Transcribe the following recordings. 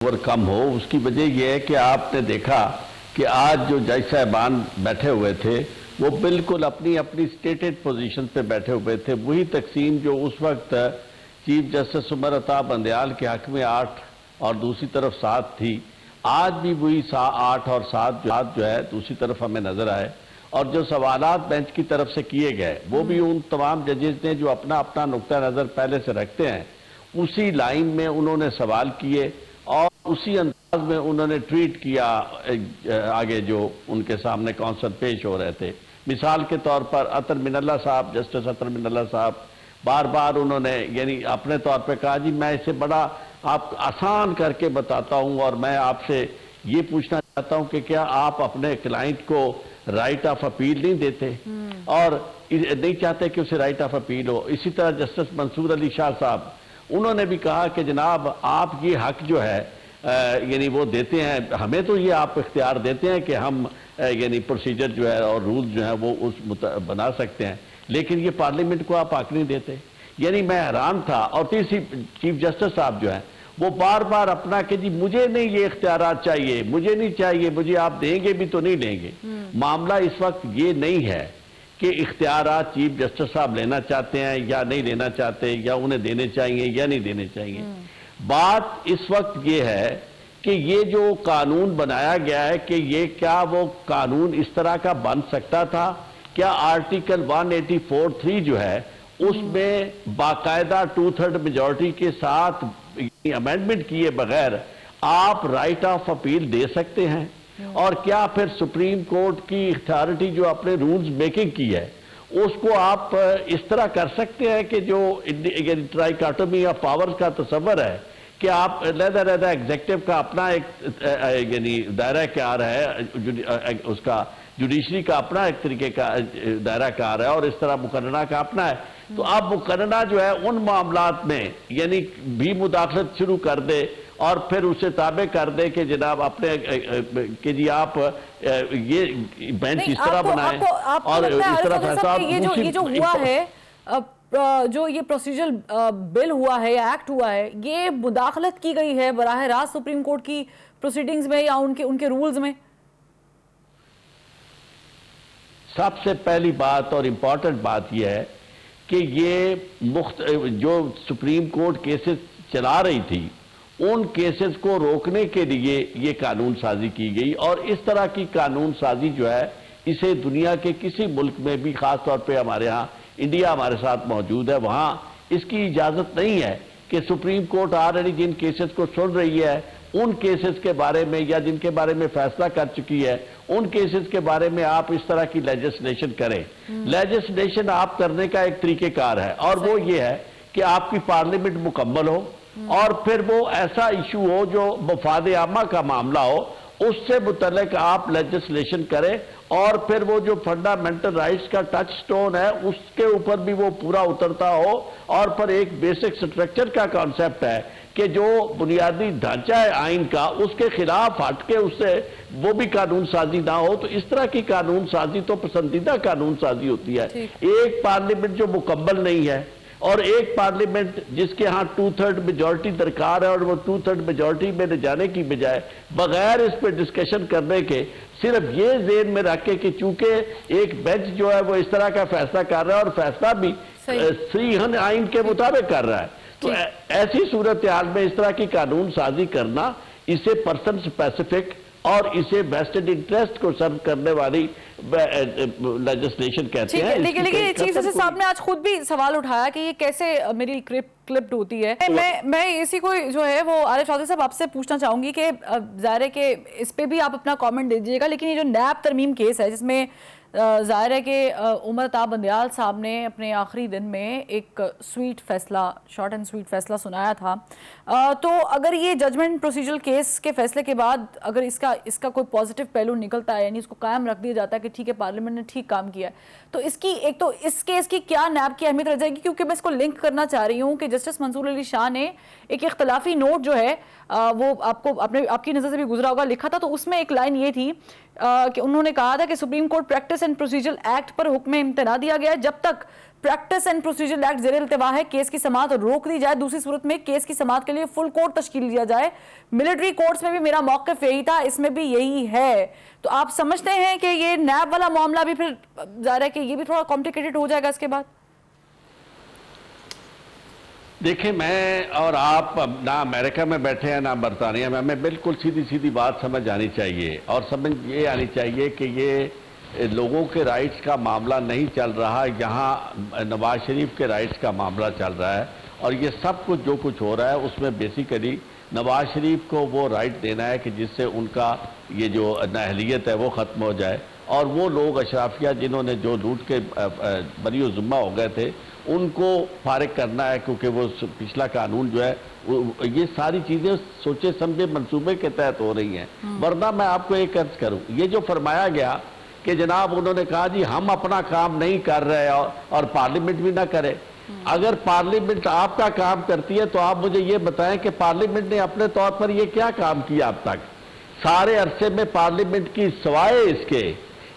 کم ہو، اس کی وجہ یہ ہے کہ آپ نے دیکھا کہ آج جو جج صاحبان بیٹھے ہوئے تھے وہ بالکل اپنی سٹیٹڈ پوزیشن پہ بیٹھے ہوئے تھے. وہی تقسیم جو اس وقت چیف جسٹس عمر عطا بندیال کے حق میں 8 اور دوسری طرف 7 تھی، آج بھی وہی 8 اور 7 جو ہے دوسری طرف ہمیں نظر آئے. اور جو سوالات بینچ کی طرف سے کیے گئے وہ بھی ان تمام ججز نے جو اپنا نقطہ نظر پہلے سے رکھتے ہیں اسی لائن میں انہوں نے سوال کیے اور اسی انداز میں انہوں نے ٹریٹ کیا آگے جو ان کے سامنے کونسل پیش ہو رہے تھے. مثال کے طور پر عطر من اللہ صاحب، جسٹس عطر من اللہ صاحب بار بار انہوں نے یعنی اپنے طور پہ کہا جی میں اسے بڑا آپ آسان کر کے بتاتا ہوں اور میں آپ سے یہ پوچھنا چاہتا ہوں کہ کیا آپ اپنے کلائنٹ کو رائٹ آف اپیل نہیں دیتے اور نہیں چاہتے کہ اسے رائٹ آف اپیل ہو. اسی طرح جسٹس منصور علی شاہ صاحب انہوں نے بھی کہا کہ جناب آپ یہ حق جو ہے یعنی وہ دیتے ہیں، ہمیں تو یہ آپ اختیار دیتے ہیں کہ ہم یعنی پروسیجر جو ہے اور رول جو ہیں وہ بنا سکتے ہیں، لیکن یہ پارلیمنٹ کو آپ حق نہیں دیتے. یعنی میں حیران تھا. اور تیسری چیف جسٹس صاحب جو ہیں وہ بار بار اپنا کہ جی مجھے نہیں یہ اختیارات چاہیے، مجھے نہیں چاہیے، مجھے آپ دیں گے بھی تو نہیں دیں گے. معاملہ اس وقت یہ نہیں ہے کہ اختیارات چیف جسٹس صاحب لینا چاہتے ہیں یا نہیں لینا چاہتے، یا انہیں دینے چاہیے یا نہیں دینے چاہیے. بات اس وقت یہ ہے کہ یہ جو قانون بنایا گیا ہے کہ یہ کیا وہ قانون اس طرح کا بن سکتا تھا؟ کیا آرٹیکل 184(3) جو ہے اس میں باقاعدہ 2/3 میجورٹی کے ساتھ امینڈمنٹ کیے بغیر آپ رائٹ آف اپیل دے سکتے ہیں؟ اور کیا پھر سپریم کورٹ کی اتھارٹی جو اپنے رولز میکنگ کی ہے اس کو آپ اس طرح کر سکتے ہیں کہ جو ٹرائیکاٹومی آف پاورز کا تصور ہے کہ آپ علیحدہ ایگزیکٹو کا اپنا ایک یعنی دائرہ کار ہے، اس کا جوڈیشری کا اپنا ایک طریقے کا دائرہ کار ہے اور اس طرح مقننہ کا اپنا ہے. تو اب مقننہ جو ہے ان معاملات میں یعنی بھی مداخلت شروع کر دے اور پھر اسے تابع کر دے کہ جناب اپنے کہ جی آپ یہ بینچ اس طرح بنائیں اور اس طرح فیصلہ. یہ جو ہوا ہے جو یہ پروسیجر بل ہوا ہے یا ایکٹ ہوا ہے، یہ مداخلت کی گئی ہے براہ راست سپریم کورٹ کی پروسیڈنگز میں یا ان کے رولز میں؟ سب سے پہلی بات اور امپورٹنٹ بات یہ ہے کہ یہ جو سپریم کورٹ کیسز چلا رہی تھی ان کیسز کو روکنے کے لیے یہ قانون سازی کی گئی. اور اس طرح کی قانون سازی جو ہے اسے دنیا کے کسی ملک میں بھی، خاص طور پہ ہمارے ہاں انڈیا ہمارے ساتھ موجود ہے، وہاں اس کی اجازت نہیں ہے کہ سپریم کورٹ آلریڈی جن کیسز کو سن رہی ہے ان کیسز کے بارے میں یا جن کے بارے میں فیصلہ کر چکی ہے ان کیسز کے بارے میں آپ اس طرح کی لیجسلیشن کریں. لیجسلیشن آپ کرنے کا ایک طریقہ کار ہے اور وہ یہ ہے کہ آپ کی پارلیمنٹ مکمل ہو اور پھر وہ ایسا ایشو ہو جو مفاد عامہ کا معاملہ ہو، اس سے متعلق آپ لیجسلیشن کریں اور پھر وہ جو فنڈامنٹل رائٹس کا ٹچ سٹون ہے اس کے اوپر بھی وہ پورا اترتا ہو اور پھر ایک بیسک سٹرکچر کا کانسیپٹ ہے کہ جو بنیادی ڈھانچہ ہے آئین کا اس کے خلاف ہٹ کے اس سے وہ بھی قانون سازی نہ ہو. تو اس طرح کی قانون سازی تو پسندیدہ قانون سازی ہوتی ہے. ایک پارلیمنٹ جو مکمل نہیں ہے اور ایک پارلیمنٹ جس کے ہاں 2/3 میجورٹی درکار ہے اور وہ 2/3 میجورٹی میں لے جانے کی بجائے بغیر اس پہ ڈسکشن کرنے کے صرف یہ ذہن میں رکھ کے کہ چونکہ ایک بینچ جو ہے وہ اس طرح کا فیصلہ کر رہا ہے اور فیصلہ بھی صحیح آئین کے مطابق کر رہا ہے، تو ایسی صورتحال میں اس طرح کی قانون سازی کرنا اسے پرسن اسپیسیفک اور اسے ویسٹڈ انٹرسٹ کو سرو کرنے والی لیجسلیشن کہتے ہیں. لیکن چیف جسٹس صاحب نے آج خود بھی سوال اٹھایا کہ یہ کیسے میری کلپڈ ہوتی ہے. میں اسی کو جو ہے وہ عارف چودھری صاحب آپ سے پوچھنا چاہوں گی کہ ظاہر ہے کہ اس پہ بھی آپ اپنا کامنٹ دے دیجیے گا، لیکن یہ جو نیب ترمیم کیس ہے جس میں ظاہر ہے کہ عمر عطا بندیال صاحب نے اپنے آخری دن میں ایک سویٹ فیصلہ، شارٹ اینڈ سویٹ فیصلہ سنایا تھا، تو اگر یہ ججمنٹ پروسیجرل کیس کے فیصلے کے بعد اگر اس کا کوئی پازیٹیو پہلو نکلتا ہے یعنی اس کو قائم رکھ دیا جاتا ہے کہ ٹھیک ہے پارلیمنٹ نے ٹھیک کام کیا ہے، تو اس کی ایک تو اس کیس کی کیا نیب کی اہمیت رہ جائے گی؟ کیونکہ میں اس کو لنک کرنا چاہ رہی ہوں کہ جسٹس منصور علی شاہ نے ایک اختلافی نوٹ جو ہے وہ آپ کی نظر سے بھی گزرا ہوگا لکھا تھا، تو اس میں ایک لائن یہ تھی کہ انہوں نے کہا تھا کہ supreme court practice and procedural act پر حکم امتناع دیا گیا ہے جب تک प्रैक्टिस एंड प्रोसीजर एक्ट ज़ेर इल्तिवा है, केस की समाअत रोक दी जाए, दूसरी सूरत में केस की समाअत के लिए फुल कोर्ट तश्कील दिया जाए। मिलिट्री कोर्ट्स में भी मेरा मौक़िफ़ यही था, इसमें भी यही है। तो आप समझते हैं कि ये नैब वाला मामला भी फिर ज़ाहिर है कि ये भी थोड़ा कॉम्प्लिकेटेड हो जाएगा इसके बाद? देखिए, मैं और आप ना अमेरिका में बैठे हैं ना बरतानिया में, हमें बिल्कुल सीधी सीधी बात समझ आनी चाहिए, और समझ ये आनी चाहिए कि ये लोगों के राइट्स का मामला नहीं चल रहा, यहाँ नवाज शरीफ के राइट्स का मामला चल रहा है। और ये सब कुछ जो कुछ हो रहा है उसमें बेसिकली नवाज शरीफ को वो राइट देना है कि जिससे उनका ये जो नाअहलियत है वो ख़त्म हो जाए, और वो लोग अशराफिया जिन्होंने जो लूट के बरी ज़िम्मा हो गए थे उनको फारिग करना है, क्योंकि वो पिछला कानून जो है ये सारी चीज़ें सोचे समझे मंसूबे के तहत हो रही हैं। वरना मैं आपको एक अर्ज करूँ, ये जो फरमाया गया कि जनाब उन्होंने कहा जी हम अपना काम नहीं कर रहे और पार्लियामेंट भी ना करे। अगर पार्लियामेंट आपका काम करती है तो आप मुझे ये बताएं कि पार्लियामेंट ने अपने तौर पर ये क्या काम किया अब तक सारे अरसे में पार्लियामेंट की, सिवाय इसके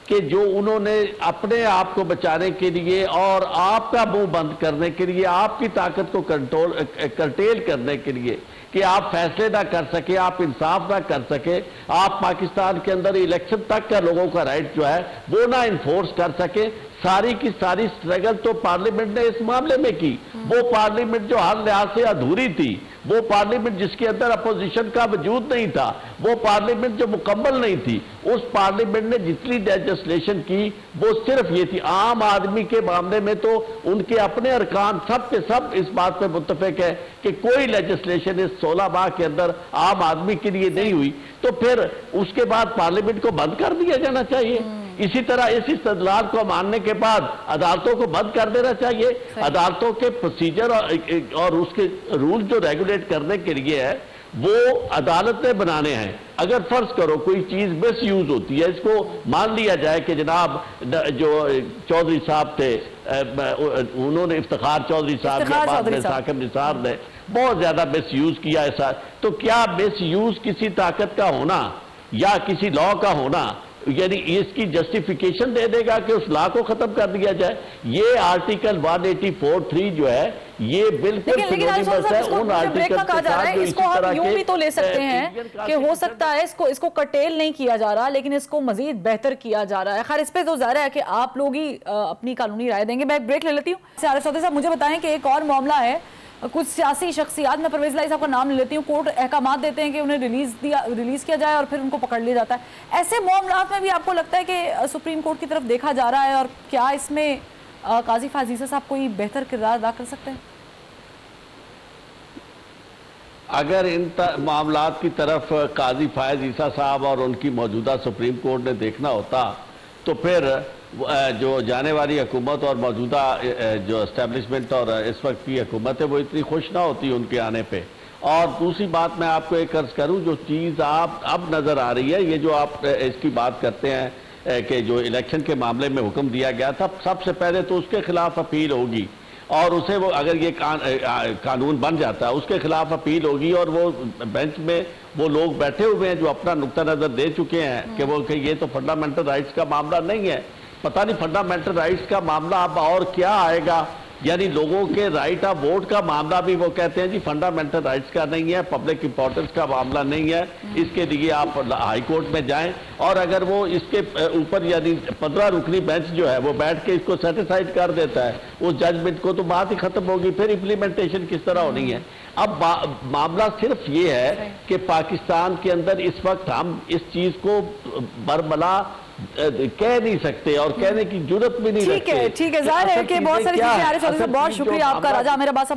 कि जो उन्होंने अपने आप को बचाने के लिए और आपका मुंह बंद करने के लिए, आपकी ताकत को कर्टेल करने के लिए कि आप फैसले ना कर सके, आप इंसाफ ना कर सके, आप पाकिस्तान के अंदर इलेक्शन तक का लोगों का राइट जो है वो ना इन्फोर्स कर सके, सारी की सारी स्ट्रगल तो पार्लियामेंट ने इस मामले में की। वो पार्लियामेंट जो हर लिहाज से अधूरी थी, वो पार्लियामेंट जिसके अंदर अपोजिशन का वजूद नहीं था, वो पार्लियामेंट जो मुकम्मल नहीं थी, उस पार्लियामेंट ने जितनी लेजिस्लेशन की वो सिर्फ ये थी। आम आदमी के मामले में तो उनके अपने अरकान सब के सब इस बात पे मुत्तफिक है कि कोई लेजिस्लेशन इस 16 माह के अंदर आम आदमी के लिए नहीं हुई, तो फिर उसके बाद पार्लियामेंट को बंद कर दिया जाना चाहिए। इसी तरह इस इस्तदलाल को मानने के बाद अदालतों को बंद कर देना चाहिए। अदालतों के प्रोसीजर और उसके रूल जो रेगुलेट करने के लिए है वो अदालत ने बनाने हैं। अगर फर्ज करो कोई चीज मिस यूज होती है, इसको मान लिया जाए कि जनाब जो चौधरी साहब थे उन्होंने, इफ्तिखार चौधरी साहब के बाद में साकिब निसार ने बहुत ज्यादा मिस यूज किया ऐसा, तो क्या मिस यूज किसी ताकत का होना या किसी लॉ का होना यानी इसकी जस्टिफिकेशन दे देगा कि उस लॉ को खत्म कर दिया जाए? ये आर्टिकल 184(3) जो है ये बिल्कुल सिनोनिमस है उन आर्टिकल के साथ जो इसी तरह यूं भी तो ले सकते हैं कि हो सकता है इसको कर्टेल नहीं किया जा रहा लेकिन इसको मजीद बेहतर किया जा रहा है। खैर इस पे तो ज़ाहिर है कि आप लोग ही अपनी कानूनी राय देंगे। मैं एक ब्रेक ले लेती हूँ। आरिफ चौधरी साहब मुझे बताएं कि एक और मामला है, कुछ सियासी शख्सियात, मैं परवेज़ इलाही साहब का नाम ले लेती हूँ, कोर्ट अहकामात देते हैं कि उन्हें रिलीज़ किया जाए और फिर उनको पकड़ लिया जाता है। ऐसे मामलात में भी आपको लगता है कि सुप्रीम कोर्ट की तरफ देखा जा रहा है, और क्या इसमें काजी फ़ायज़ ईसा साहब कोई बेहतर किरदार अदा कर सकते हैं? अगर इन मामलात की तरफ काजी फ़ायज़ ईसा साहब और उनकी मौजूदा सुप्रीम कोर्ट ने देखना होता तो फिर जो जाने वाली हुकूमत और मौजूदा जो एस्टेब्लिशमेंट और इस वक्त की हुकूमत है वो इतनी खुश ना होती उनके आने पे। और दूसरी बात मैं आपको एक अर्ज करूं, जो चीज़ आप अब नज़र आ रही है, ये जो आप इसकी बात करते हैं कि जो इलेक्शन के मामले में हुक्म दिया गया था, सबसे पहले तो उसके खिलाफ अपील होगी और उसे वो अगर ये कानून बन जाता है उसके खिलाफ अपील होगी, और वो बेंच में वो लोग बैठे हुए हैं जो अपना नुक्ता नज़र दे चुके हैं कि ये तो फंडामेंटल राइट्स का मामला नहीं है। पता नहीं फंडामेंटल राइट्स का मामला अब और क्या आएगा, यानी लोगों के राइट ऑफ वोट का मामला भी वो कहते हैं जी फंडामेंटल राइट्स का नहीं है, पब्लिक इंपॉर्टेंस का मामला नहीं है, इसके लिए आप हाई कोर्ट में जाएं। और अगर वो इसके ऊपर यानी 15 रुकनी बेंच जो है वो बैठ के इसको सेटिसाइड कर देता है उस जजमेंट को, तो बात ही खत्म होगी, फिर इम्प्लीमेंटेशन किस तरह होनी है। अब मामला सिर्फ ये है कि पाकिस्तान के अंदर इस वक्त हम इस चीज को बरमला कह नहीं सकते और कहने की जरूरत भी नहीं रखते। ठीक है, जाहिर है कि बहुत सारी चीजें। आरिफ चौधरी साहब बहुत शुक्रिया आपका। राजा आमिर अब्बास साहब